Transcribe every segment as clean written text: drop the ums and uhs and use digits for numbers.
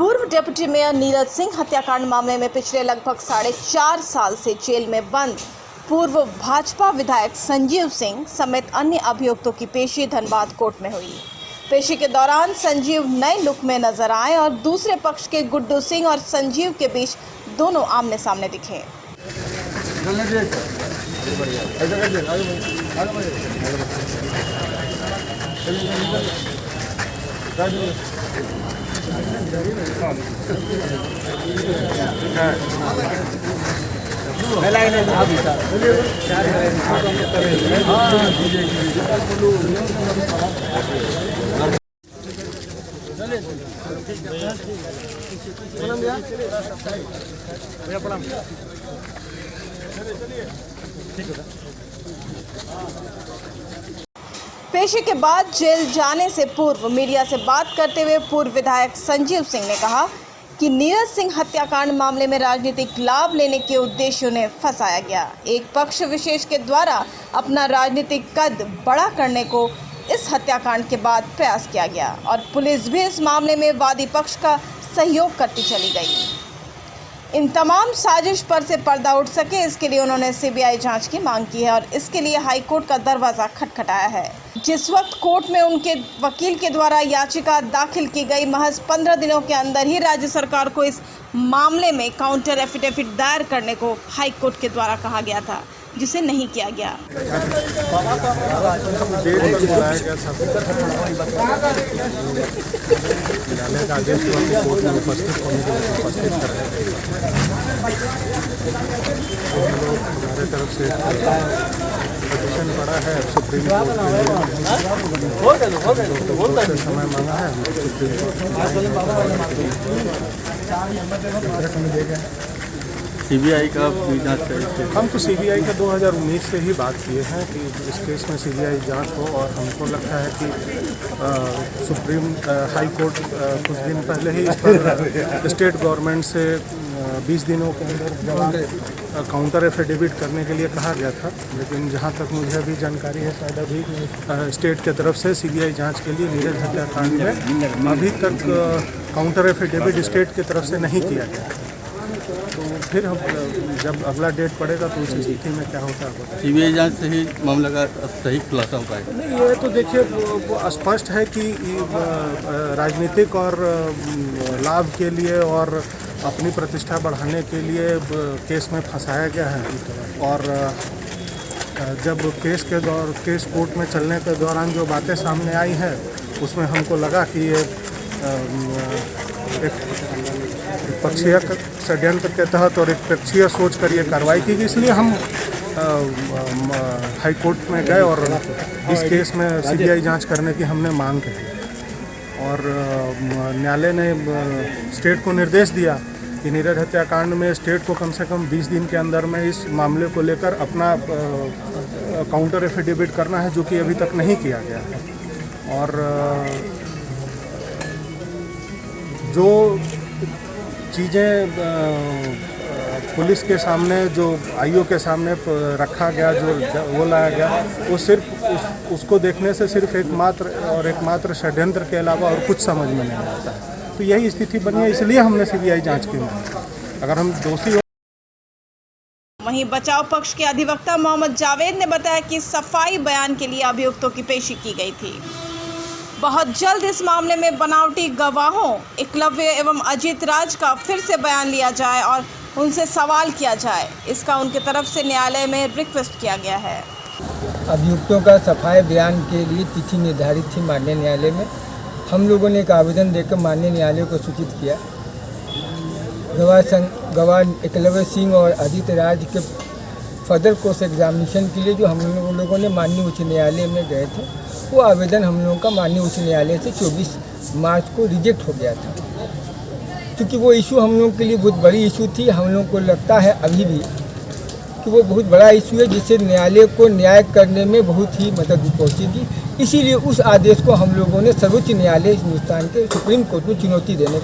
पूर्व deputy mayor Neeraj Singh हत्याकांड मामले में पिछले लगभग 4.5 साल से जेल में बंद पूर्व भाजपा विधायक संजीव सिंह समेत अन्य अभियुक्तों की पेशी धनबाद कोर्ट में हुई। पेशी के दौरान संजीव नए लुक में नजर आए और दूसरे पक्ष के गुड्डू सिंह और संजीव के बीच दोनों आमने सामने दिखे। पेशी के बाद जेल जाने से पूर्व मीडिया से बात करते हुए पूर्व विधायक संजीव सिंह ने कहा कि नीरज सिंह हत्याकांड मामले में राजनीतिक लाभ लेने के उद्देश्य उन्हें फंसाया गया। एक पक्ष विशेष के द्वारा अपना राजनीतिक कद बड़ा करने को इस हत्याकांड के बाद प्रयास किया गया और पुलिस भी इस मामले में वादी पक्ष का सहयोग करती चली गई। इन तमाम साजिश पर से पर्दा उठ सके, इसके लिए उन्होंने सीबीआई जांच की मांग की है और इसके लिए हाई कोर्ट का दरवाजा खटखटाया है। जिस वक्त कोर्ट में उनके वकील के द्वारा याचिका दाखिल की गई, महज 15 दिनों के अंदर ही राज्य सरकार को इस मामले में काउंटर एफिडेविट दायर करने को हाई कोर्ट के द्वारा कहा गया था, जिसे नहीं किया गया। हमारे तरफ से पिटीशन पड़ा है सुप्रीम कोर्ट में, समय मांगा है सीबीआई का जांच करें। हम तो सीबीआई का 2019 से ही बात किए हैं कि इस केस में सीबीआई जांच हो और हमको लगता है कि सुप्रीम हाई कोर्ट कुछ दिन पहले ही इस पर स्टेट गवर्नमेंट से 20 दिनों के अंदर काउंटर एफिडेविट करने के लिए कहा गया था, लेकिन जहां तक मुझे अभी जानकारी है शायद अभी स्टेट की तरफ से सीबीआई जांच के लिए नीरज हत्याकांड में अभी तक काउंटर एफिडेविट स्टेट की तरफ से नहीं किया गया। तो फिर हम जब अगला डेट पड़ेगा तो उस स्थिति में क्या होता है। सीबीआई जांच से ही मामला का सही खुलासा हो पाएगा। नहीं, ये तो देखिए वो स्पष्ट है कि राजनीतिक और लाभ के लिए और अपनी प्रतिष्ठा बढ़ाने के लिए केस में फंसाया गया है। और जब केस कोर्ट में चलने के दौरान जो बातें सामने आई हैं उसमें हमको लगा कि ये एक पक्षीय षड्यंत्र के तहत और एक पक्षीय सोच कर ये कार्रवाई की गई, इसलिए हम हाई कोर्ट में गए और इस केस में सीबीआई जांच करने की हमने मांग की और न्यायालय ने स्टेट को निर्देश दिया कि नीरज हत्याकांड में स्टेट को कम से कम 20 दिन के अंदर में इस मामले को लेकर अपना काउंटर एफिडेविट करना है, जो कि अभी तक नहीं किया गया है। और जो चीज़ें पुलिस के सामने, जो आईओ के सामने रखा गया, जो वो लाया गया, वो सिर्फ उसको देखने से सिर्फ एकमात्र षड्यंत्र के अलावा और कुछ समझ में नहीं आता है। तो यही स्थिति बनी है, इसलिए हमने सीबीआई जांच की मांग। अगर हम दोषी हो। वहीं बचाव पक्ष के अधिवक्ता मोहम्मद जावेद ने बताया कि सफाई बयान के लिए अभियुक्तों की पेशी की गई थी। बहुत जल्द इस मामले में बनावटी गवाहों एकलव्य एवं अजीत राज का फिर से बयान लिया जाए और उनसे सवाल किया जाए, इसका उनके तरफ से न्यायालय में रिक्वेस्ट किया गया है। अभियुक्तों का सफाई बयान के लिए तिथि निर्धारित थी माननीय न्यायालय में। हम लोगों ने एक आवेदन देकर माननीय न्यायालय को सूचित किया। गवाह एकलव्य सिंह और अजीत राज के फर्दर कोर्स एग्जामिनेशन के लिए जो हम लोगों ने माननीय उच्च न्यायालय में गए थे, वो आवेदन हम लोगों का माननीय उच्च न्यायालय से 24 मार्च को रिजेक्ट हो गया था। क्योंकि वो इशू हम लोगों के लिए बहुत बड़ी इशू थी। हम लोगों को लगता है अभी भी कि वो बहुत बड़ा इशू है, जिससे न्यायालय को न्याय करने में बहुत ही मदद पहुँचेगी। इसीलिए उस आदेश को हम लोगों ने सर्वोच्च न्यायालय हिंदुस्तान के सुप्रीम कोर्ट में चुनौती देने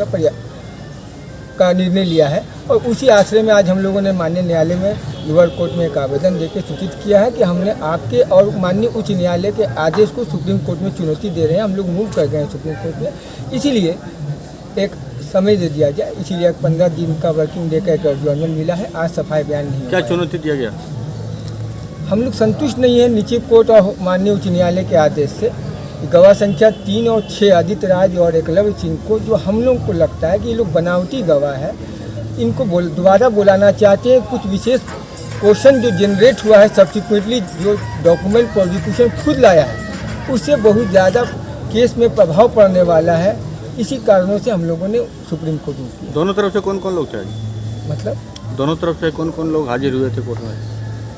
का निर्णय लिया है और उसी आश्रय में आज हम लोगों ने माननीय न्यायालय में लोअर कोर्ट में एक आवेदन देकर सूचित किया है कि हमने आपके और माननीय उच्च न्यायालय के आदेश को सुप्रीम कोर्ट में चुनौती दे रहे हैं। हम लोग मूव कर गए हैं सुप्रीम कोर्ट में। इसीलिए एक समय दे दिया जाए, इसीलिए 15 दिन का वर्किंग डे का एक एडजॉर्नमेंट मिला है। आज सफाई बयान नहीं क्या हुआ है। चुनौती दिया गया? हम लोग संतुष्ट नहीं है निचली कोर्ट और माननीय उच्च न्यायालय के आदेश से। गवाह संख्या 3 और 6 आदित्य राज और एकलव्य सिंह को, जो हम लोग को लगता है कि ये लोग बनावटी गवाह है, इनको दोबारा बुलाना चाहते हैं। कुछ विशेष क्वेश्चन जो जनरेट हुआ है सब्सिक्वेंटली, जो डॉक्यूमेंट प्रोसिक्यूशन खुद लाया है, उससे बहुत ज़्यादा केस में प्रभाव पड़ने वाला है। इसी कारणों से हम लोगों ने सुप्रीम कोर्ट में किया। दोनों तरफ से कौन कौन लोग चाहिए? मतलब दोनों तरफ से कौन कौन लोग हाजिर हुए थे कोर्ट में?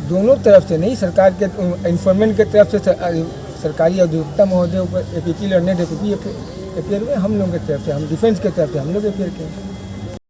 दोनों तरफ से नहीं, सरकार के इन्फॉर्मेंट के तरफ से सरकारी अधिवक्ता महोदय ऊपर एपीपी लड़ने डेप्यूटी अपेयर हुए, हम लोगों की तरफ से, हम डिफेंस की तरफ से हम लोग अपेयर किए।